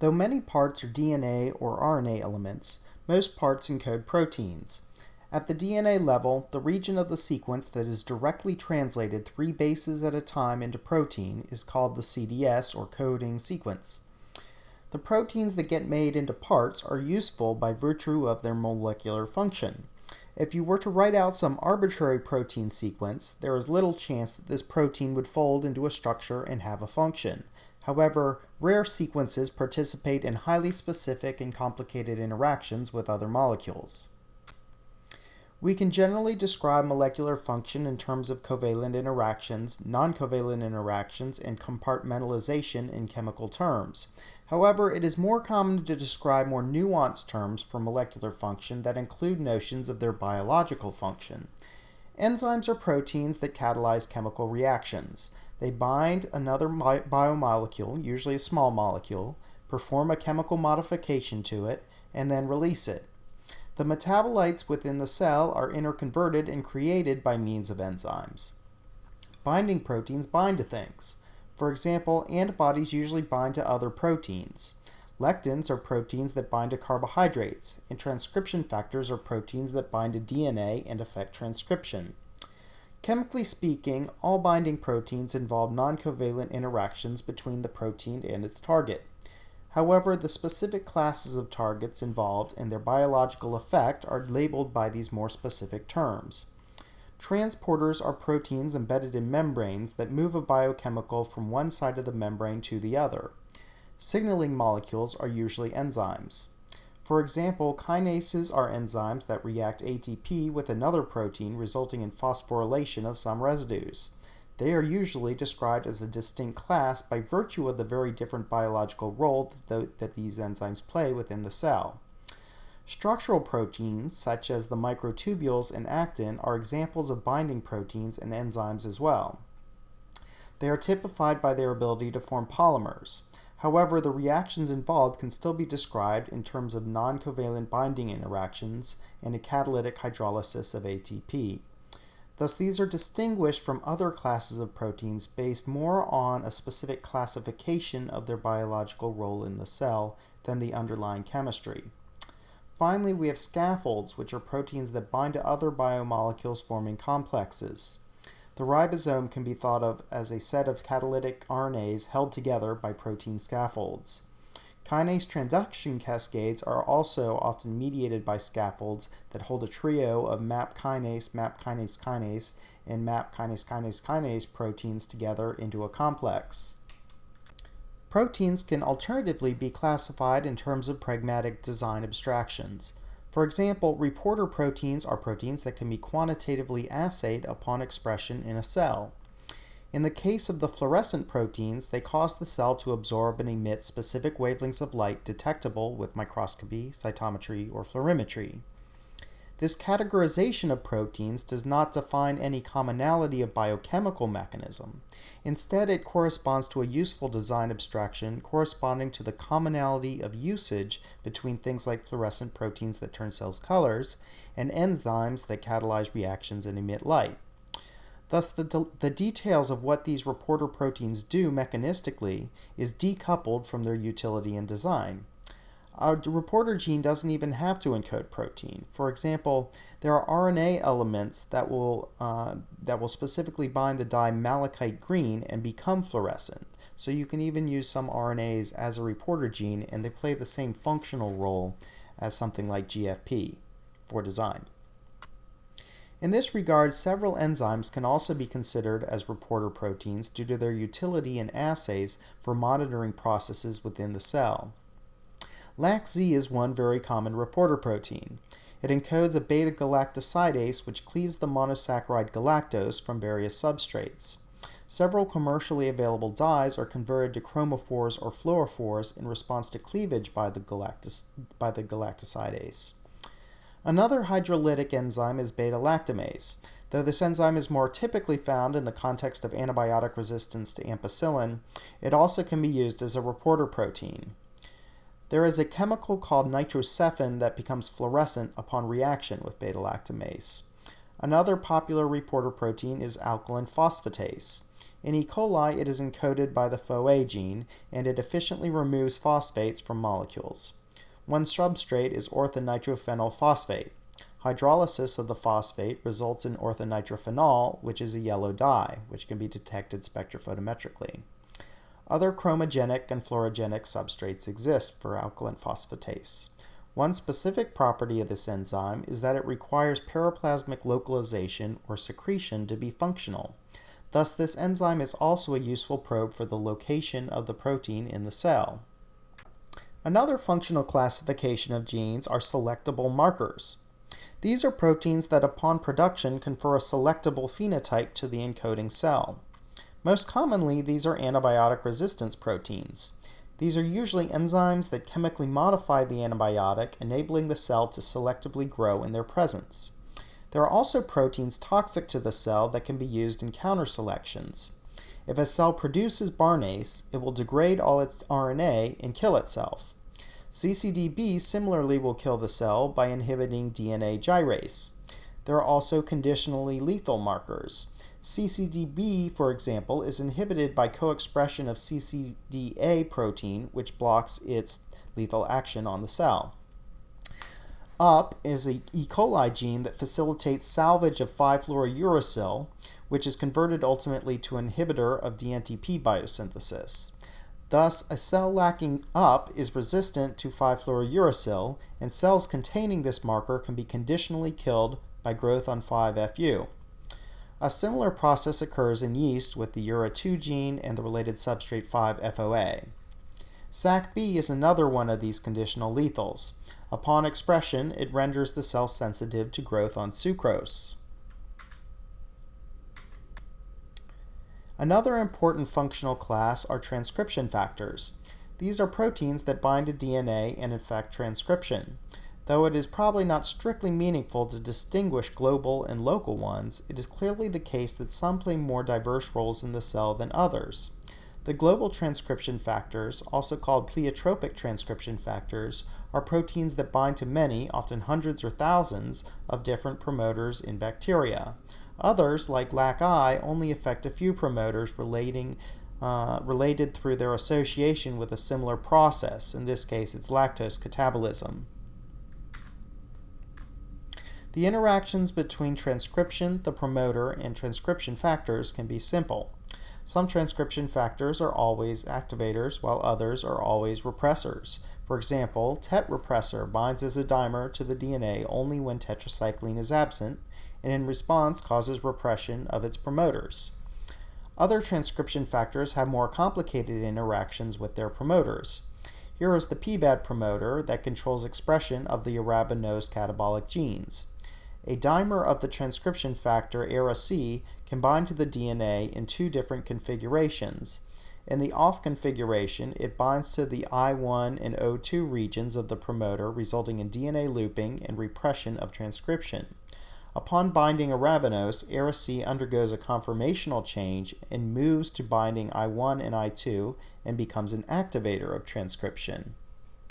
Though many parts are DNA or RNA elements, most parts encode proteins. At the DNA level, the region of the sequence that is directly translated 3 bases at a time into protein is called the CDS, or coding sequence. The proteins that get made into parts are useful by virtue of their molecular function. If you were to write out some arbitrary protein sequence, there is little chance that this protein would fold into a structure and have a function. However, rare sequences participate in highly specific and complicated interactions with other molecules. We can generally describe molecular function in terms of covalent interactions, non-covalent interactions, and compartmentalization in chemical terms. However, it is more common to describe more nuanced terms for molecular function that include notions of their biological function. Enzymes are proteins that catalyze chemical reactions. They bind another biomolecule, usually a small molecule, perform a chemical modification to it, and then release it. The metabolites within the cell are interconverted and created by means of enzymes. Binding proteins bind to things. For example, antibodies usually bind to other proteins. Lectins are proteins that bind to carbohydrates, and transcription factors are proteins that bind to DNA and affect transcription. Chemically speaking, all binding proteins involve non-covalent interactions between the protein and its target. However, the specific classes of targets involved and their biological effect are labeled by these more specific terms. Transporters are proteins embedded in membranes that move a biochemical from one side of the membrane to the other. Signaling molecules are usually enzymes. For example, kinases are enzymes that react ATP with another protein, resulting in phosphorylation of some residues. They are usually described as a distinct class by virtue of the very different biological role that these enzymes play within the cell. Structural proteins, such as the microtubules and actin, are examples of binding proteins and enzymes as well. They are typified by their ability to form polymers. However, the reactions involved can still be described in terms of non-covalent binding interactions and a catalytic hydrolysis of ATP. Thus, these are distinguished from other classes of proteins based more on a specific classification of their biological role in the cell than the underlying chemistry. Finally, we have scaffolds, which are proteins that bind to other biomolecules forming complexes. The ribosome can be thought of as a set of catalytic RNAs held together by protein scaffolds. Kinase transduction cascades are also often mediated by scaffolds that hold a trio of MAP kinase, and MAP kinase proteins together into a complex. Proteins can alternatively be classified in terms of pragmatic design abstractions. For example, reporter proteins are proteins that can be quantitatively assayed upon expression in a cell. In the case of the fluorescent proteins, they cause the cell to absorb and emit specific wavelengths of light detectable with microscopy, cytometry, or fluorimetry. This categorization of proteins does not define any commonality of biochemical mechanism. Instead, it corresponds to a useful design abstraction corresponding to the commonality of usage between things like fluorescent proteins that turn cells colors and enzymes that catalyze reactions and emit light. Thus, the details of what these reporter proteins do mechanistically is decoupled from their utility and design. Our reporter gene doesn't even have to encode protein. For example, there are RNA elements that will specifically bind the dye malachite green and become fluorescent. So you can even use some RNAs as a reporter gene, and they play the same functional role as something like GFP for design. In this regard, several enzymes can also be considered as reporter proteins due to their utility in assays for monitoring processes within the cell. LAC-Z is one very common reporter protein. It encodes a beta-galactosidase which cleaves the monosaccharide galactose from various substrates. Several commercially available dyes are converted to chromophores or fluorophores in response to cleavage by the galactosidase. Another hydrolytic enzyme is beta-lactamase. Though this enzyme is more typically found in the context of antibiotic resistance to ampicillin, it also can be used as a reporter protein. There is a chemical called nitrocephin that becomes fluorescent upon reaction with beta-lactamase. Another popular reporter protein is alkaline phosphatase. In E. coli, it is encoded by the Pho-A gene, and it efficiently removes phosphates from molecules. One substrate is orthonitrophenyl phosphate. Hydrolysis of the phosphate results in orthonitrophenol, which is a yellow dye, which can be detected spectrophotometrically. Other chromogenic and fluorogenic substrates exist for alkaline phosphatase. One specific property of this enzyme is that it requires periplasmic localization or secretion to be functional. Thus, this enzyme is also a useful probe for the location of the protein in the cell. Another functional classification of genes are selectable markers. These are proteins that upon production confer a selectable phenotype to the encoding cell. Most commonly, these are antibiotic resistance proteins. These are usually enzymes that chemically modify the antibiotic, enabling the cell to selectively grow in their presence. There are also proteins toxic to the cell that can be used in counter-selections. If a cell produces Barnase, it will degrade all its RNA and kill itself. CCDB similarly will kill the cell by inhibiting DNA gyrase. There are also conditionally lethal markers. CCDB, for example, is inhibited by co-expression of CCDA protein, which blocks its lethal action on the cell. UP is an E. coli gene that facilitates salvage of 5-fluorouracil, which is converted ultimately to an inhibitor of DNTP biosynthesis. Thus, a cell lacking UP is resistant to 5-fluorouracil, and cells containing this marker can be conditionally killed by growth on 5-FU. A similar process occurs in yeast with the URA2 gene and the related substrate 5-FOA. SACB is another one of these conditional lethals. Upon expression, it renders the cell sensitive to growth on sucrose. Another important functional class are transcription factors. These are proteins that bind to DNA and affect transcription. Though it is probably not strictly meaningful to distinguish global and local ones, it is clearly the case that some play more diverse roles in the cell than others. The global transcription factors, also called pleiotropic transcription factors, are proteins that bind to many, often hundreds or thousands, of different promoters in bacteria. Others, like LAC-I, only affect a few promoters related through their association with a similar process. In this case, it's lactose catabolism. The interactions between transcription, the promoter, and transcription factors can be simple. Some transcription factors are always activators, while others are always repressors. For example, TET repressor binds as a dimer to the DNA only when tetracycline is absent, and in response causes repression of its promoters. Other transcription factors have more complicated interactions with their promoters. Here is the PBAD promoter that controls expression of the arabinose catabolic genes. A dimer of the transcription factor ARA-C can bind to the DNA in two different configurations. In the off configuration, it binds to the I1 and O2 regions of the promoter, resulting in DNA looping and repression of transcription. Upon binding arabinose, ARA-C undergoes a conformational change and moves to binding I1 and I2 and becomes an activator of transcription.